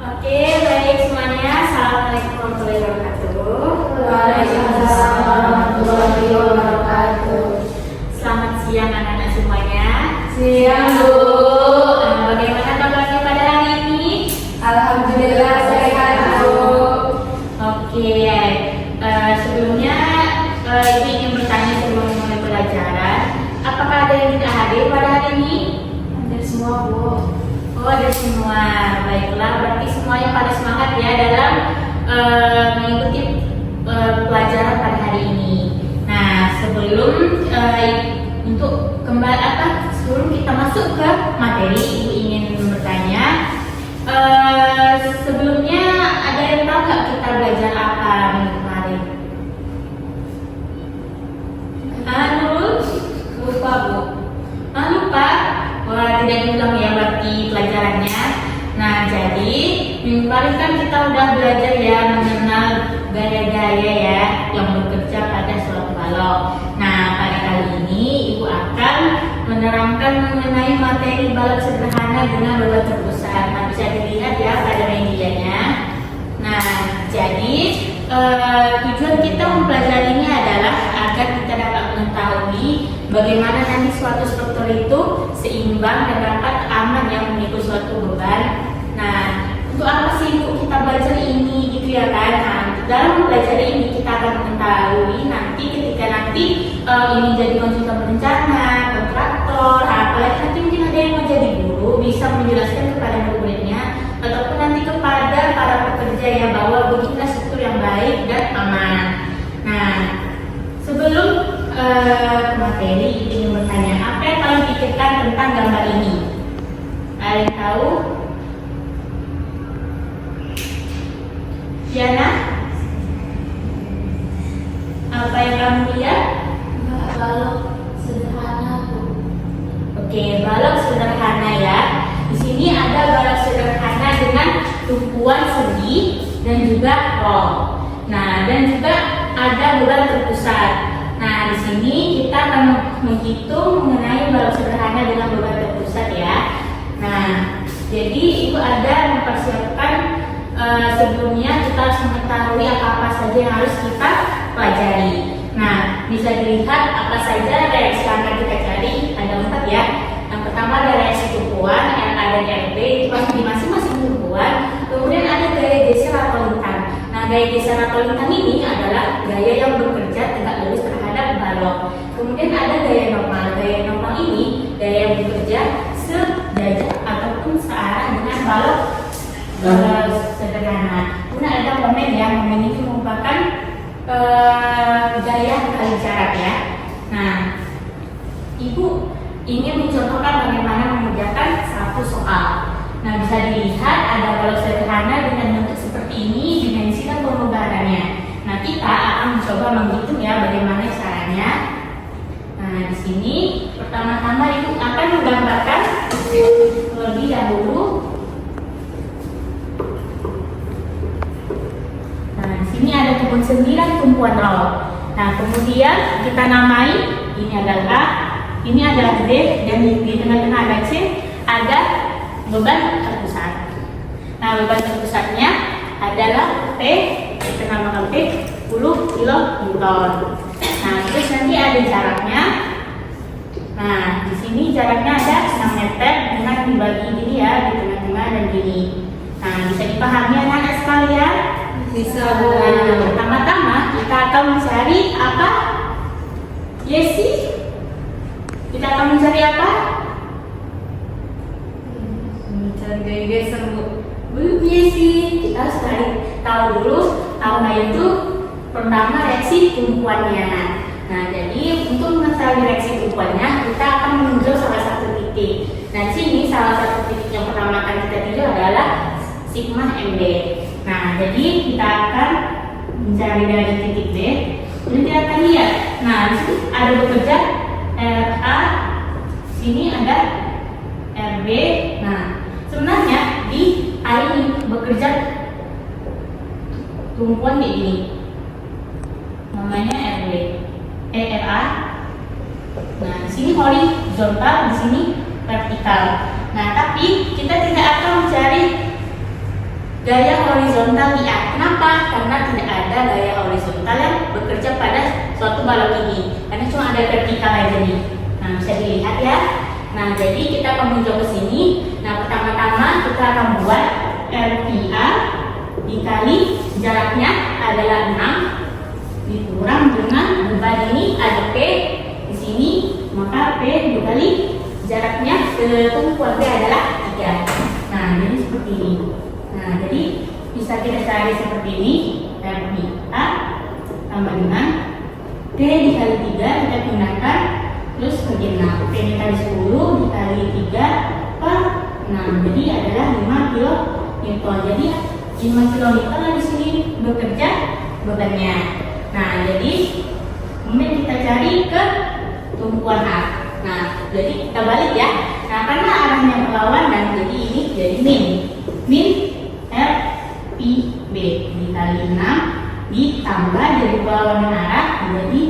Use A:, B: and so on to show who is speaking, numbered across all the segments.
A: Oke, baik semuanya. Assalamualaikum warahmatullahi wabarakatuh.
B: Waalaikumsalam warahmatullahi wabarakatuh.
A: Selamat siang anak-anak semuanya.
B: Siang, Bu.
A: Bagaimana kabarnya pada hari ini?
B: Alhamdulillah sehat, Bu.
A: Oke, sebelumnya Ibu ingin bertanya sebelum mulai pelajaran. Apakah ada yang tidak hadir pada hari ini?
B: Hadir semua, Bu.
A: Oh, ada semua. Baiklah, berarti semuanya pada semangat ya dalam mengikuti pelajaran pada hari ini. Nah, sebelum sebelum kita masuk ke materi, Ibu ingin bertanya. Sebelumnya ada yang tahu nggak kita belajar apa minggu kemarin? Lupa, Bu. Lupa. Wah, tidak diulang ya berarti pelajarannya. Nah, jadi minggu kemarin kan kita udah belajar ya mengenal gaya-gaya ya yang bekerja pada suatu balok. Nah, pada kali ini Ibu akan menerangkan mengenai materi balok sederhana dengan beban terpusat. Nah, bisa dilihat ya pada medianya. Nah, jadi tujuan kita mempelajarinya adalah agar kita dapat mengetahui bagaimana nanti suatu struktur itu seimbang dan dapat aman yang mengikut suatu beban. Nah, untuk apa sih Bu kita belajar ini gitu ya kan? Nah, dalam belajar ini kita akan mengetahui ketika ini jadi konsultan berencana, kontraktor, apalagi nanti mungkin ada yang mau jadi guru bisa menjelaskan kepada murid-muridnya ataupun nanti kepada para pekerja ya bahwa beginilah struktur yang baik dan aman. Nah, sebelum materi ingin bertanya, apa yang kalian pikirkan tentang gambar ini? Ada yang tahu? Diana? Apa yang kamu lihat?
B: Balok sederhana, Bu.
A: Oke, balok sederhana ya. Di sini ada balok sederhana dengan tumpuan segi dan juga rol. Nah, dan juga ada beban terpusat. Nah, di sini kita akan menghitung mengenai balok sederhana dengan beban terpusat ya. Nah, jadi Ibu ada mempersiapkan sebelumnya kita harus mengetahui apa saja yang harus kita pelajari. Nah, bisa dilihat apa saja reaksi yang akan kita cari. Ada 4 ya. Yang pertama ada reaksi tumpuan, RA dan RB itu di masing-masing tumpuan. Kemudian ada gaya geser atau lintang. Nah, gaya geser atau lintang ini adalah gaya yang bekerja tegak lurus terhadap balok. Kemudian ada gaya normal. Gaya normal ini gaya yang bekerja sejajar ataupun searah dengan balok sederhana. Kemudian ada momen ya. Momen ini merupakan gaya kali jarak ya. Nah, Ibu ingin mencontohkan bagaimana mengerjakan satu soal. Nah, bisa dilihat ada balok sederhana dengan bentuk seperti ini, dimensi dan pembebarannya. Nah, kita akan mencoba menghitung ya bagaimana caranya. Nah, di sini pertama-tama Ibu akan menggambarkan terlebih dahulu. Nah, di sini ada 9 tumpuan rol. Nah, kemudian kita namai ini adalah A, ini adalah D, dan di tengah-tengah ada C, ada beban terpusat. Nah, beban terpusatnya adalah P, kita namakan P, 10 kN. Nah, terus nanti ada jaraknya. Nah, di sini jaraknya ada 6 meter dengan dibagi gini ya, di tengah-tengah dan gini. Nah, bisa dipahami anak-anak sekalian?
B: Bisa, Bu.
A: Nah, pertama-tama kita akan mencari apa? Yesi? Kita akan mencari apa?
B: Mencari gaya geser, Bu.
A: Belum Yesi. Kita harus tahu dulu apa itu pertama reaksi tumpuannya. Nah, jadi untuk mengetahui reaksi tumpuannya kita akan meninjau salah satu titik. Nah, di sini salah satu titik yang pertama akan kita tinjau adalah sigma MB. Nah, jadi kita akan mencari dari titik D. Kemudian kita akan lihat. Nah, di sini ada bekerja RA, sini ada RB. Nah, sebenarnya di A ini bekerja tumpuan di ini. Namanya RB, RA. Nah, di sini horizontal, di sini vertikal. Nah, tapi kita tidak akan mencari gaya horizontal di A. Kenapa? Karena tidak ada gaya horizontal yang bekerja pada suatu balok ini. Karena cuma ada vertikal aja nih. Nah, bisa dilihat ya. Nah, jadi kita akan menuju ke sini. Nah, pertama-tama kita akan buat RPA dikali jaraknya adalah 6 dikurang dengan beban ini ada P di sini, maka P dikali jaraknya ke tumpuan P adalah 3. Nah, jadi seperti ini. Nah, jadi bisa kita cari seperti ini. RPA sama dengan P dikali 3 kita gunakan terus bagi 6. P dikali 10 dikali 3 per 6. Jadi adalah 5 kN. Jadi 5 kN di sini bekerja bebannya. Nah, jadi kemudian kita cari ke tumpuan A. Nah, jadi kita balik ya. Nah, karena arahnya berlawanan, jadi ini jadi min R Pi B dikali 6 ditambah dari berlawanan arah menjadi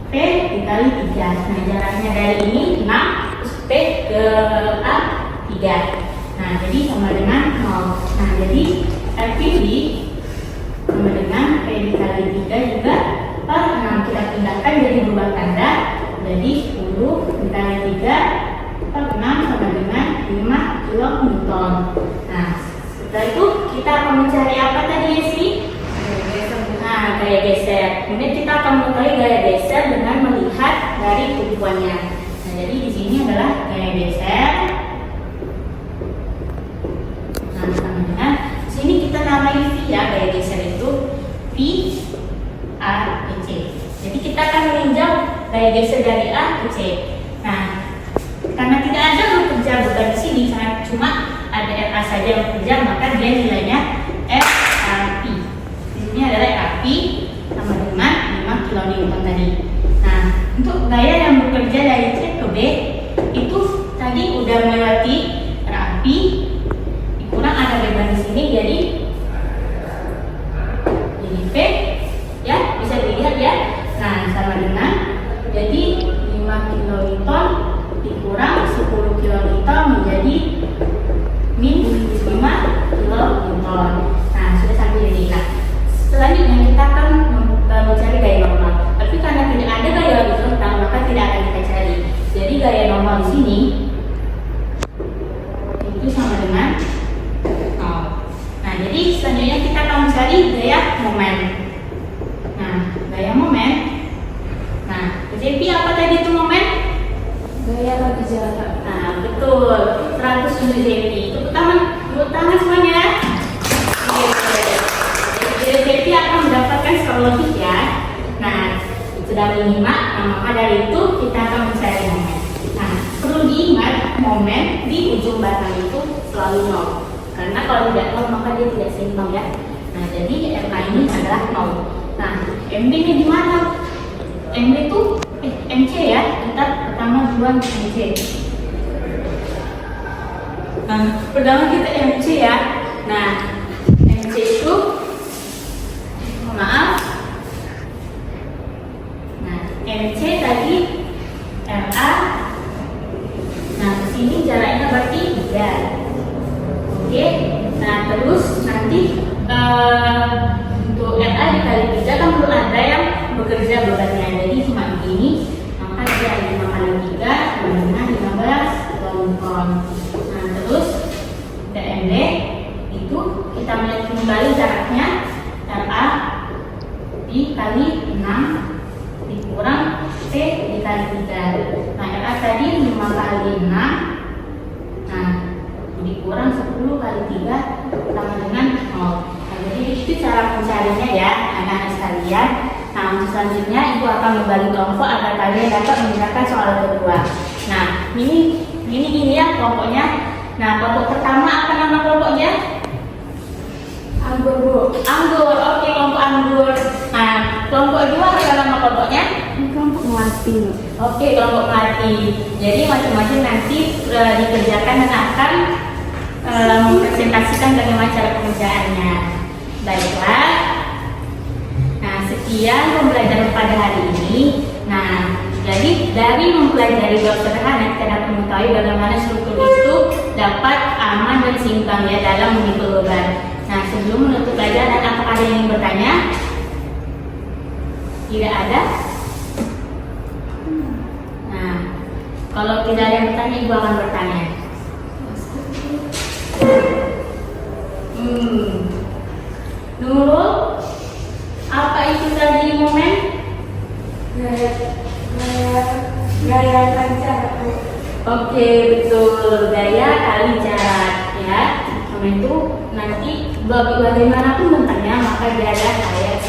A: P dikali 3. Nah, jaraknya dari ini 6 terus P ke A 3. Nah, jadi sama dengan 0. Nah, jadi RPB sama dengan P dikali 3 juga per 6. Kita pindahkan jadi berubah tanda. Jadi 10 dikali 3 per 6 sama dengan 5 kN. Nah, setelah itu kita akan mencari apa tadi ya sih? Nah, gaya geser. Kemudian kita akan mengetahui gaya geser dengan melihat dari tumpuannya. Nah, jadi di sini adalah gaya geser. Nah, sama dengan di sini kita namai V ya, gaya geser itu V A ke C. Jadi kita akan meninjau gaya geser dari A ke C. Nah, karena tidak ada bekerja beban di sini, cuma ada RA saja yang bekerja, maka dia nilainya RAP. Di sini adalah RAP sama dengan 5 kN tadi. Nah, untuk gaya yang bekerja dari C ke B itu tadi udah melewati RAP dikurang ada beban di sini, jadi P ya, bisa dilihat ya. Nah, sama dengan jadi 5 kN dikurang 10 kN menjadi min 5 kN. Nah, sudah sampai di sini. Nah, selanjutnya kita akan mencari gaya normal. Tapi karena tidak ada gaya horizontal, maka tidak akan kita cari. Jadi gaya normal di sini itu sama dengan 0. Nah, jadi selanjutnya kita akan mencari gaya momen. Nah, gaya momen. Nah, JP apa tadi itu momen?
B: Gaya bagi jarak.
A: Nah, betul. 100 JP. Tepuk tangan semuanya. Jadi JP akan mendapatkan skor lebih ya. Nah, sudah menyimak. Nah, maka dari itu kita akan mencari momen. Nah, perlu diingat momen di ujung batang itu selalu 0. Karena kalau tidak 0 maka dia tidak seimbang ya. Nah, jadi MA ini adalah 0. Nah, MB nya di mana? MB itu MC ya. Kita pertama buat MC. Nah, pertama kita MC ya. Nah, MC itu maaf. Nah, MC tadi RA. Nah, di sini jaraknya berarti 3. Oke. Nah, terus nanti untuk RA dikali 3 kan perlu ada yang bekerja bebannya. Jadi cuma begini, maka dia ada 5 kali 3 sama dengan 15 kN. Nah, terus DMD itu kita melihat kembali jaraknya RA dikali 6 dikurang P dikali 3. Nah, RA tadi 5 kali 6. Nah, dikurang 10 kali 3 sama dengan 0. Nah, jadi itu cara mencarinya ya anak-anak sekalian. Nah, untuk selanjutnya ibu akan membagi kelompok agar kalian dapat mengerjakan soal kedua. Nah, ini ya kelompoknya. Nah, kelompok pertama apa nama kelompoknya?
B: Anggur, Bu.
A: Anggur. Oke, kelompok anggur. Nah, kelompok kedua apa nama kelompoknya?
B: Kelompok melati.
A: Oke, kelompok melati. Jadi masing-masing nanti dikerjakan dan akan mempresentasikan bagaimana cara pengerjaannya. Baiklah. Nah, sekian pembelajaran pada hari ini. Nah, jadi dari mempelajari bab sederhana kita dapat mengetahui bagaimana struktur itu dapat aman dan seimbang ya dalam memikul beban. Nah, sebelum menutup pelajaran, apakah ada yang ingin bertanya? Tidak ada? Nah, kalau tidak ada yang bertanya, Ibu akan bertanya. Nurul, apa itu tadi momen?
B: Gaya lancar.
A: Oke, betul, gaya kali jarak ya. Momen itu nanti bagaimanapun bentuknya maka dia ada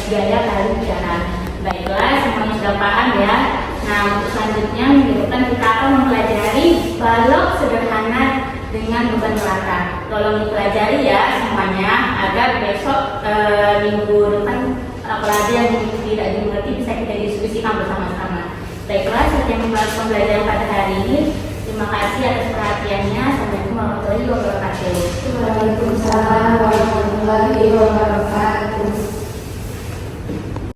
A: gaya kali jarak. Baiklah, semuanya sudah paham ya. Nah, untuk selanjutnya minggu depan kita akan mempelajari balok sederhana dengan beban rata. Tolong dipelajari ya semuanya agar besok minggu depan apalagi yang tidak dimengerti bisa kita diskusikan bersama-sama. Baiklah, sekian pembelajaran pada hari ini. Terima kasih atas perhatiannya. Assalamualaikum warahmatullahi wabarakatuh.
B: Waalaikumsalam warahmatullahi wabarakatuh.